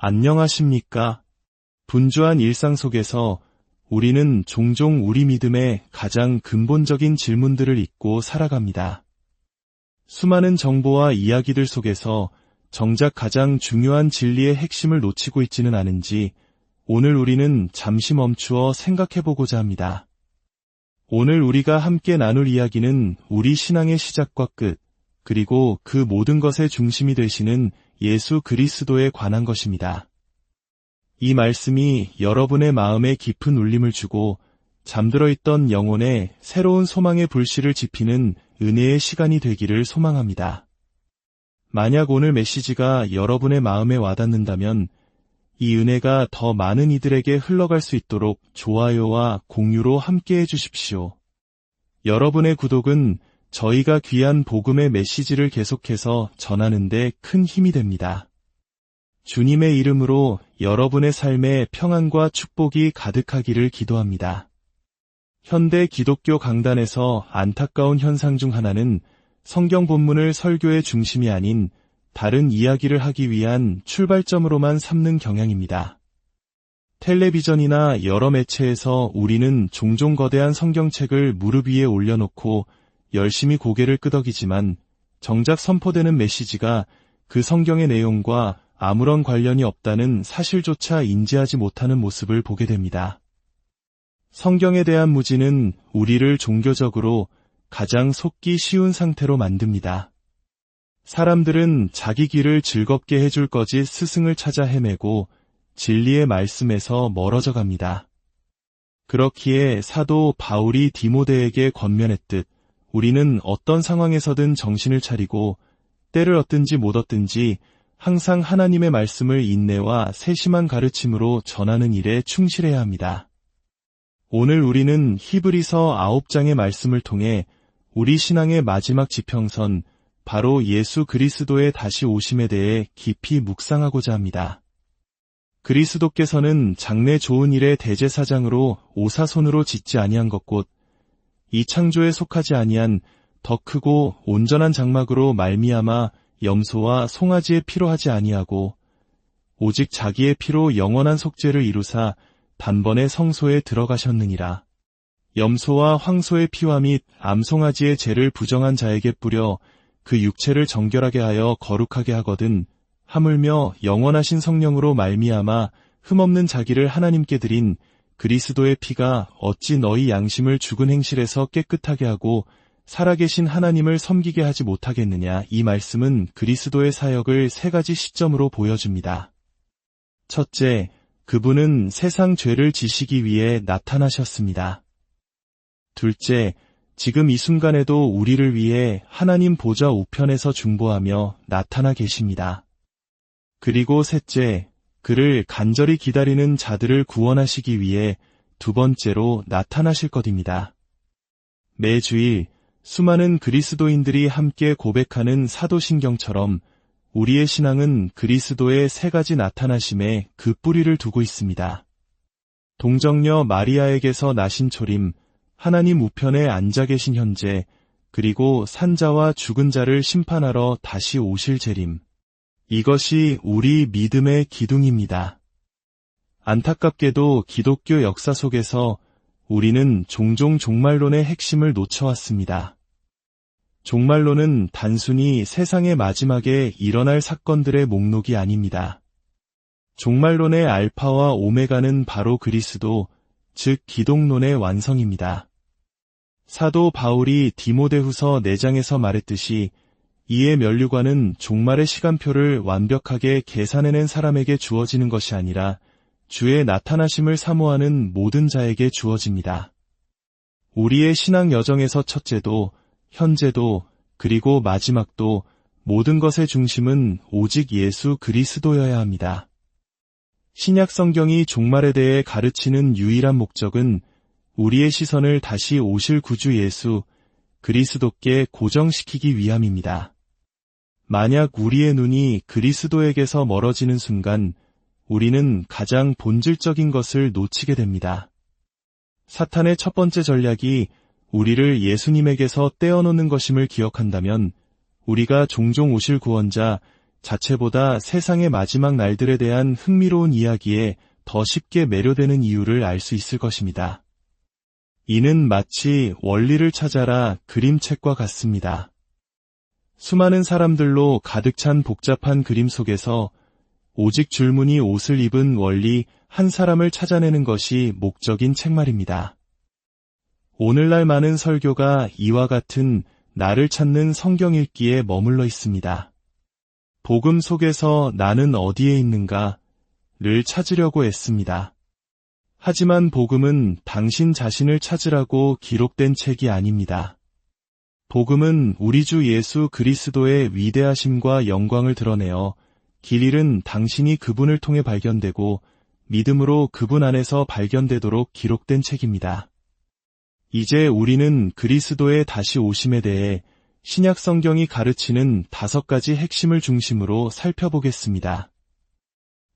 안녕하십니까? 분주한 일상 속에서 우리는 종종 우리 믿음의 가장 근본적인 질문들을 잊고 살아갑니다. 수많은 정보와 이야기들 속에서 정작 가장 중요한 진리의 핵심을 놓치고 있지는 않은지 오늘 우리는 잠시 멈추어 생각해보고자 합니다. 오늘 우리가 함께 나눌 이야기는 우리 신앙의 시작과 끝, 그리고 그 모든 것의 중심이 되시는 예수 그리스도에 관한 것입니다. 이 말씀이 여러분의 마음에 깊은 울림을 주고 잠들어 있던 영혼에 새로운 소망의 불씨를 지피는 은혜의 시간이 되기를 소망합니다. 만약 오늘 메시지가 여러분의 마음에 와닿는다면 이 은혜가 더 많은 이들에게 흘러갈 수 있도록 좋아요와 공유로 함께해 주십시오. 여러분의 구독은 저희가 귀한 복음의 메시지를 계속해서 전하는 데 큰 힘이 됩니다. 주님의 이름으로 여러분의 삶에 평안과 축복이 가득하기를 기도합니다. 현대 기독교 강단에서 안타까운 현상 중 하나는 성경 본문을 설교의 중심이 아닌 다른 이야기를 하기 위한 출발점으로만 삼는 경향입니다. 텔레비전이나 여러 매체에서 우리는 종종 거대한 성경책을 무릎 위에 올려놓고 열심히 고개를 끄덕이지만 정작 선포되는 메시지가 그 성경의 내용과 아무런 관련이 없다는 사실조차 인지하지 못하는 모습을 보게 됩니다. 성경에 대한 무지는 우리를 종교적으로 가장 속기 쉬운 상태로 만듭니다. 사람들은 자기 길을 즐겁게 해줄 거짓 스승을 찾아 헤매고 진리의 말씀에서 멀어져 갑니다. 그렇기에 사도 바울이 디모데에게 권면했듯 우리는 어떤 상황에서든 정신을 차리고 때를 얻든지 못 얻든지 항상 하나님의 말씀을 인내와 세심한 가르침으로 전하는 일에 충실해야 합니다. 오늘 우리는 히브리서 9장의 말씀을 통해 우리 신앙의 마지막 지평선, 바로 예수 그리스도의 다시 오심에 대해 깊이 묵상하고자 합니다. 그리스도께서는 장래 좋은 일의 대제사장으로 오사손으로 짓지 아니한 것 곧 이 창조에 속하지 아니한 더 크고 온전한 장막으로 말미암아 염소와 송아지의 피로 하지 아니하고 오직 자기의 피로 영원한 속죄를 이루사 단번에 성소에 들어가셨느니라. 염소와 황소의 피와 및 암송아지의 죄를 부정한 자에게 뿌려 그 육체를 정결하게 하여 거룩하게 하거든 하물며 영원하신 성령으로 말미암아 흠없는 자기를 하나님께 드린 그리스도의 피가 어찌 너희 양심을 죽은 행실에서 깨끗하게 하고 살아계신 하나님을 섬기게 하지 못하겠느냐. 이 말씀은 그리스도의 사역을 세 가지 시점으로 보여줍니다. 첫째, 그분은 세상 죄를 지시기 위해 나타나셨습니다. 둘째, 지금 이 순간에도 우리를 위해 하나님 보좌 우편에서 중보하며 나타나 계십니다. 그리고 셋째, 그를 간절히 기다리는 자들을 구원하시기 위해 두 번째로 나타나실 것입니다. 매주일 수많은 그리스도인들이 함께 고백하는 사도신경처럼 우리의 신앙은 그리스도의 세 가지 나타나심에 그 뿌리를 두고 있습니다. 동정녀 마리아에게서 나신 초림, 하나님 우편에 앉아 계신 현재, 그리고 산자와 죽은 자를 심판하러 다시 오실 재림. 이것이 우리 믿음의 기둥입니다. 안타깝게도 기독교 역사 속에서 우리는 종종 종말론의 핵심을 놓쳐왔습니다. 종말론은 단순히 세상의 마지막에 일어날 사건들의 목록이 아닙니다. 종말론의 알파와 오메가는 바로 그리스도, 즉 기독론의 완성입니다. 사도 바울이 디모데후서 4장에서 말했듯이 이의 면류관은 종말의 시간표를 완벽하게 계산해낸 사람에게 주어지는 것이 아니라 주의 나타나심을 사모하는 모든 자에게 주어집니다. 우리의 신앙 여정에서 첫째도, 현재도, 그리고 마지막도 모든 것의 중심은 오직 예수 그리스도여야 합니다. 신약 성경이 종말에 대해 가르치는 유일한 목적은 우리의 시선을 다시 오실 구주 예수 그리스도께 고정시키기 위함입니다. 만약 우리의 눈이 그리스도에게서 멀어지는 순간 우리는 가장 본질적인 것을 놓치게 됩니다. 사탄의 첫 번째 전략이 우리를 예수님에게서 떼어놓는 것임을 기억한다면 우리가 종종 오실 구원자 자체보다 세상의 마지막 날들에 대한 흥미로운 이야기에 더 쉽게 매료되는 이유를 알 수 있을 것입니다. 이는 마치 원리를 찾아라 그림책과 같습니다. 수많은 사람들로 가득 찬 복잡한 그림 속에서 오직 줄무늬 옷을 입은 원리 한 사람을 찾아내는 것이 목적인 책 말입니다. 오늘날 많은 설교가 이와 같은 나를 찾는 성경 읽기에 머물러 있습니다. 복음 속에서 나는 어디에 있는가를 찾으려고 애씁니다. 하지만 복음은 당신 자신을 찾으라고 기록된 책이 아닙니다. 복음은 우리 주 예수 그리스도의 위대하심과 영광을 드러내어 길 잃은 당신이 그분을 통해 발견되고 믿음으로 그분 안에서 발견되도록 기록된 책입니다. 이제 우리는 그리스도의 다시 오심에 대해 신약 성경이 가르치는 5가지 핵심을 중심으로 살펴보겠습니다.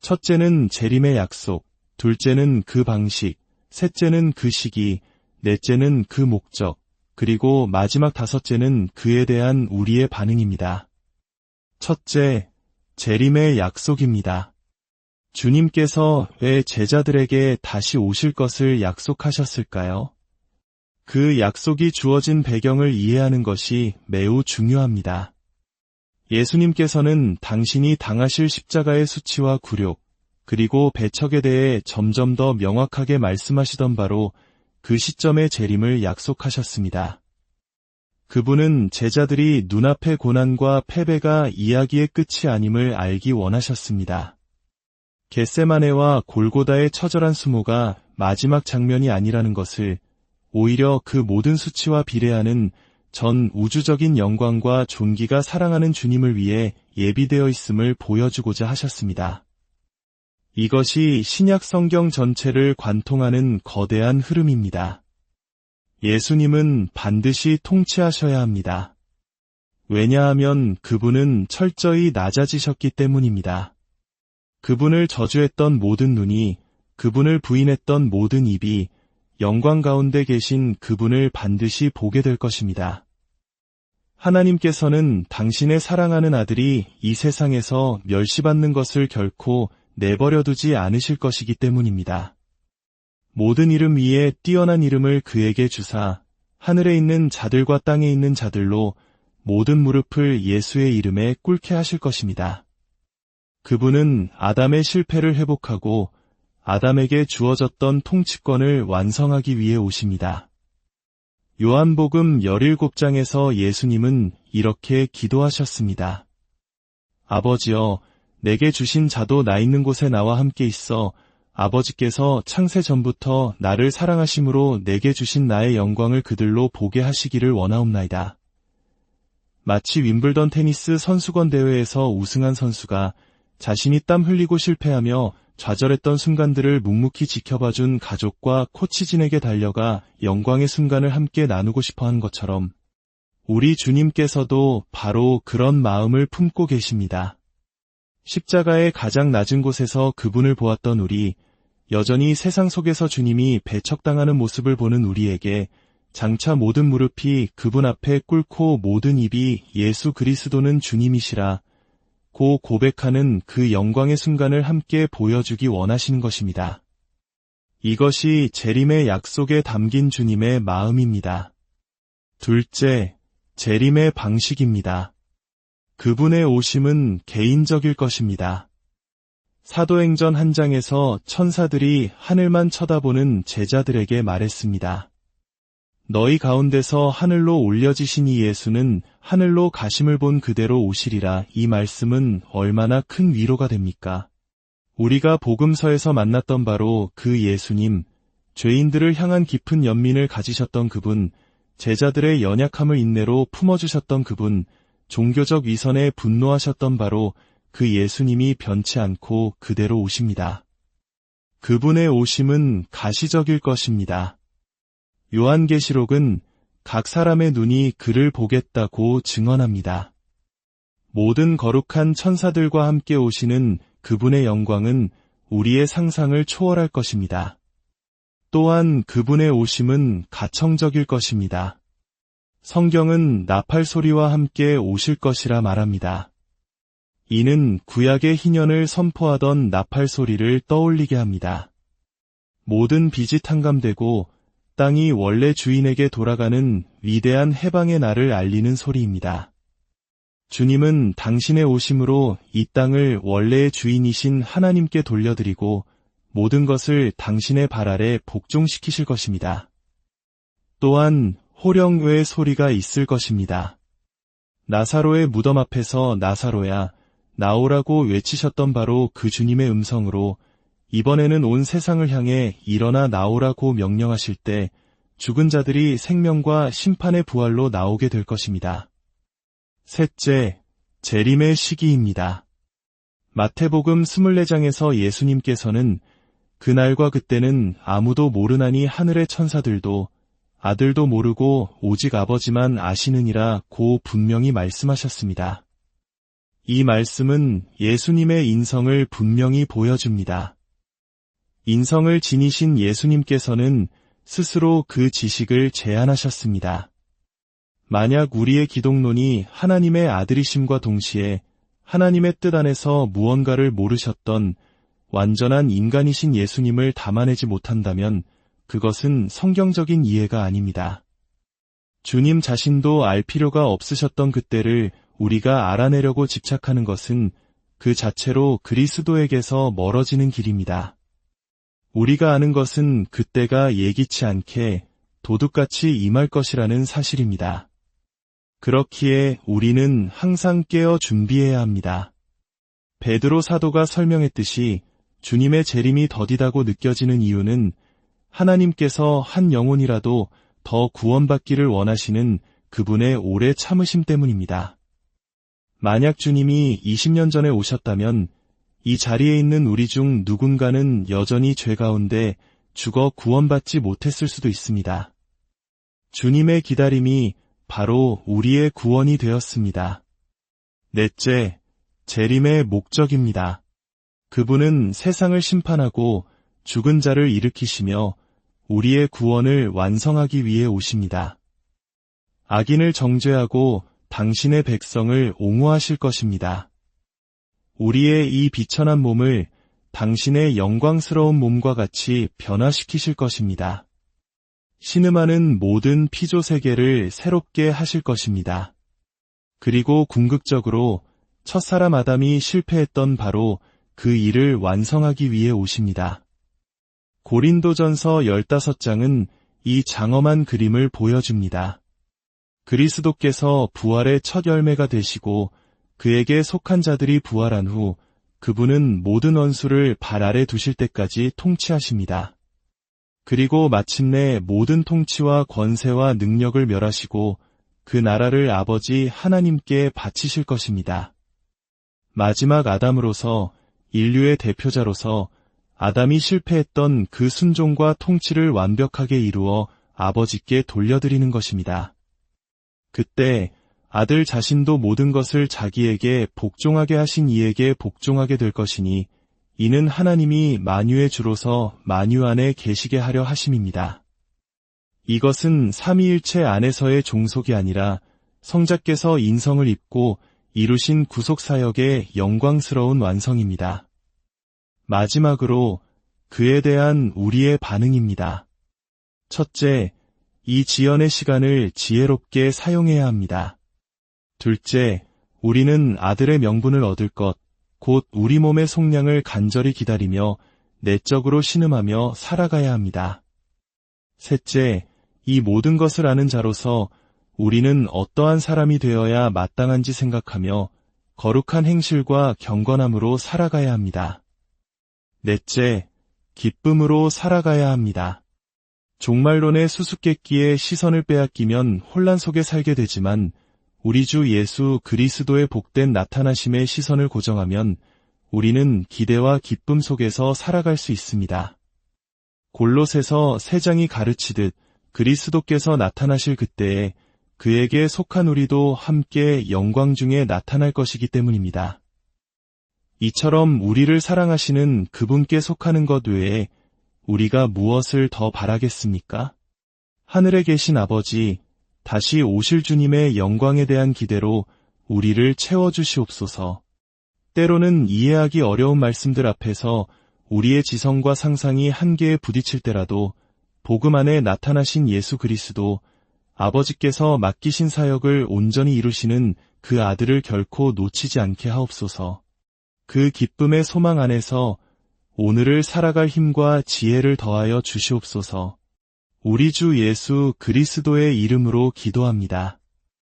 첫째는 재림의 약속, 둘째는 그 방식, 셋째는 그 시기, 넷째는 그 목적, 그리고 마지막 5째는 그에 대한 우리의 반응입니다. 첫째, 재림의 약속입니다. 주님께서 왜 제자들에게 다시 오실 것을 약속하셨을까요? 그 약속이 주어진 배경을 이해하는 것이 매우 중요합니다. 예수님께서는 당신이 당하실 십자가의 수치와 굴욕, 그리고 배척에 대해 점점 더 명확하게 말씀하시던 바로 그 시점의 재림을 약속하셨습니다. 그분은 제자들이 눈앞의 고난과 패배가 이야기의 끝이 아님을 알기 원하셨습니다. 겟세마네와 골고다의 처절한 수모가 마지막 장면이 아니라는 것을, 오히려 그 모든 수치와 비례하는 전 우주적인 영광과 존귀가 사랑하는 주님을 위해 예비되어 있음을 보여주고자 하셨습니다. 이것이 신약 성경 전체를 관통하는 거대한 흐름입니다. 예수님은 반드시 통치하셔야 합니다. 왜냐하면 그분은 철저히 낮아지셨기 때문입니다. 그분을 저주했던 모든 눈이, 그분을 부인했던 모든 입이 영광 가운데 계신 그분을 반드시 보게 될 것입니다. 하나님께서는 당신의 사랑하는 아들이 이 세상에서 멸시받는 것을 결코 내버려두지 않으실 것이기 때문입니다. 모든 이름 위에 뛰어난 이름을 그에게 주사 하늘에 있는 자들과 땅에 있는 자들로 모든 무릎을 예수의 이름에 꿇게 하실 것입니다. 그분은 아담의 실패를 회복하고 아담에게 주어졌던 통치권을 완성하기 위해 오십니다. 요한복음 17장에서 예수님은 이렇게 기도하셨습니다. 아버지여, 내게 주신 자도 나 있는 곳에 나와 함께 있어 아버지께서 창세 전부터 나를 사랑하심으로 내게 주신 나의 영광을 그들로 보게 하시기를 원하옵나이다. 마치 윈블던 테니스 선수권 대회에서 우승한 선수가 자신이 땀 흘리고 실패하며 좌절했던 순간들을 묵묵히 지켜봐준 가족과 코치진에게 달려가 영광의 순간을 함께 나누고 싶어한 것처럼 우리 주님께서도 바로 그런 마음을 품고 계십니다. 십자가의 가장 낮은 곳에서 그분을 보았던 우리, 여전히 세상 속에서 주님이 배척당하는 모습을 보는 우리에게 장차 모든 무릎이 그분 앞에 꿇고 모든 입이 예수 그리스도는 주님이시라 고 고백하는 그 영광의 순간을 함께 보여주기 원하시는 것입니다. 이것이 재림의 약속에 담긴 주님의 마음입니다. 둘째, 재림의 방식입니다. 그분의 오심은 개인적일 것입니다. 사도행전 1장에서 천사들이 하늘만 쳐다보는 제자들에게 말했습니다. 너희 가운데서 하늘로 올려지신 이 예수는 하늘로 가심을 본 그대로 오시리라. 이 말씀은 얼마나 큰 위로가 됩니까? 우리가 복음서에서 만났던 바로 그 예수님, 죄인들을 향한 깊은 연민을 가지셨던 그분, 제자들의 연약함을 인내로 품어주셨던 그분, 종교적 위선에 분노하셨던 바로 그 예수님이 변치 않고 그대로 오십니다. 그분의 오심은 가시적일 것입니다. 요한계시록은 각 사람의 눈이 그를 보겠다고 증언합니다. 모든 거룩한 천사들과 함께 오시는 그분의 영광은 우리의 상상을 초월할 것입니다. 또한 그분의 오심은 가청적일 것입니다. 성경은 나팔 소리와 함께 오실 것이라 말합니다. 이는 구약의 희년을 선포하던 나팔 소리를 떠올리게 합니다. 모든 빚이 탕감되고 땅이 원래 주인에게 돌아가는 위대한 해방의 날을 알리는 소리입니다. 주님은 당신의 오심으로 이 땅을 원래의 주인이신 하나님께 돌려드리고 모든 것을 당신의 발 아래 복종시키실 것입니다. 또한 호령의 소리가 있을 것입니다. 나사로의 무덤 앞에서 나사로야, 나오라고 외치셨던 바로 그 주님의 음성으로 이번에는 온 세상을 향해 일어나 나오라고 명령하실 때 죽은 자들이 생명과 심판의 부활로 나오게 될 것입니다. 셋째, 재림의 시기입니다. 마태복음 24장에서 예수님께서는 그날과 그때는 아무도 모르나니 하늘의 천사들도 아들도 모르고 오직 아버지만 아시느니라 고 분명히 말씀하셨습니다. 이 말씀은 예수님의 인성을 분명히 보여줍니다. 인성을 지니신 예수님께서는 스스로 그 지식을 제안하셨습니다. 만약 우리의 기독론이 하나님의 아들이심과 동시에 하나님의 뜻 안에서 무언가를 모르셨던 완전한 인간이신 예수님을 담아내지 못한다면 그것은 성경적인 이해가 아닙니다. 주님 자신도 알 필요가 없으셨던 그때를 우리가 알아내려고 집착하는 것은 그 자체로 그리스도에게서 멀어지는 길입니다. 우리가 아는 것은 그때가 예기치 않게 도둑같이 임할 것이라는 사실입니다. 그렇기에 우리는 항상 깨어 준비해야 합니다. 베드로 사도가 설명했듯이 주님의 재림이 더디다고 느껴지는 이유는 하나님께서 한 영혼이라도 더 구원받기를 원하시는 그분의 오래 참으심 때문입니다. 만약 주님이 20년 전에 오셨다면 이 자리에 있는 우리 중 누군가는 여전히 죄 가운데 죽어 구원받지 못했을 수도 있습니다. 주님의 기다림이 바로 우리의 구원이 되었습니다. 넷째, 재림의 목적입니다. 그분은 세상을 심판하고 죽은 자를 일으키시며 우리의 구원을 완성하기 위해 오십니다. 악인을 정죄하고 당신의 백성을 옹호하실 것입니다. 우리의 이 비천한 몸을 당신의 영광스러운 몸과 같이 변화시키실 것입니다. 신음하는 모든 피조 세계를 새롭게 하실 것입니다. 그리고 궁극적으로 첫사람 아담이 실패했던 바로 그 일을 완성하기 위해 오십니다. 고린도전서 15장은 이 장엄한 그림을 보여줍니다. 그리스도께서 부활의 첫 열매가 되시고 그에게 속한 자들이 부활한 후 그분은 모든 원수를 발 아래 두실 때까지 통치하십니다. 그리고 마침내 모든 통치와 권세와 능력을 멸하시고 그 나라를 아버지 하나님께 바치실 것입니다. 마지막 아담으로서 인류의 대표자로서 아담이 실패했던 그 순종과 통치를 완벽하게 이루어 아버지께 돌려드리는 것입니다. 그때 아들 자신도 모든 것을 자기에게 복종하게 하신 이에게 복종하게 될 것이니 이는 하나님이 만유의 주로서 만유 안에 계시게 하려 하심입니다. 이것은 삼위일체 안에서의 종속이 아니라 성자께서 인성을 입고 이루신 구속사역의 영광스러운 완성입니다. 마지막으로 그에 대한 우리의 반응입니다. 첫째, 이 지연의 시간을 지혜롭게 사용해야 합니다. 둘째, 우리는 아들의 명분을 얻을 것, 곧 우리 몸의 속량을 간절히 기다리며 내적으로 신음하며 살아가야 합니다. 셋째, 이 모든 것을 아는 자로서 우리는 어떠한 사람이 되어야 마땅한지 생각하며 거룩한 행실과 경건함으로 살아가야 합니다. 넷째, 기쁨으로 살아가야 합니다. 종말론의 수수께끼에 시선을 빼앗기면 혼란 속에 살게 되지만 우리 주 예수 그리스도의 복된 나타나심에 시선을 고정하면 우리는 기대와 기쁨 속에서 살아갈 수 있습니다. 골로새서 3장이 가르치듯 그리스도께서 나타나실 그때에 그에게 속한 우리도 함께 영광 중에 나타날 것이기 때문입니다. 이처럼 우리를 사랑하시는 그분께 속하는 것 외에 우리가 무엇을 더 바라겠습니까? 하늘에 계신 아버지, 다시 오실 주님의 영광에 대한 기대로 우리를 채워주시옵소서. 때로는 이해하기 어려운 말씀들 앞에서 우리의 지성과 상상이 한계에 부딪힐 때라도 복음 안에 나타나신 예수 그리스도, 아버지께서 맡기신 사역을 온전히 이루시는 그 아들을 결코 놓치지 않게 하옵소서. 그 기쁨의 소망 안에서 오늘을 살아갈 힘과 지혜를 더하여 주시옵소서. 우리 주 예수 그리스도의 이름으로 기도합니다.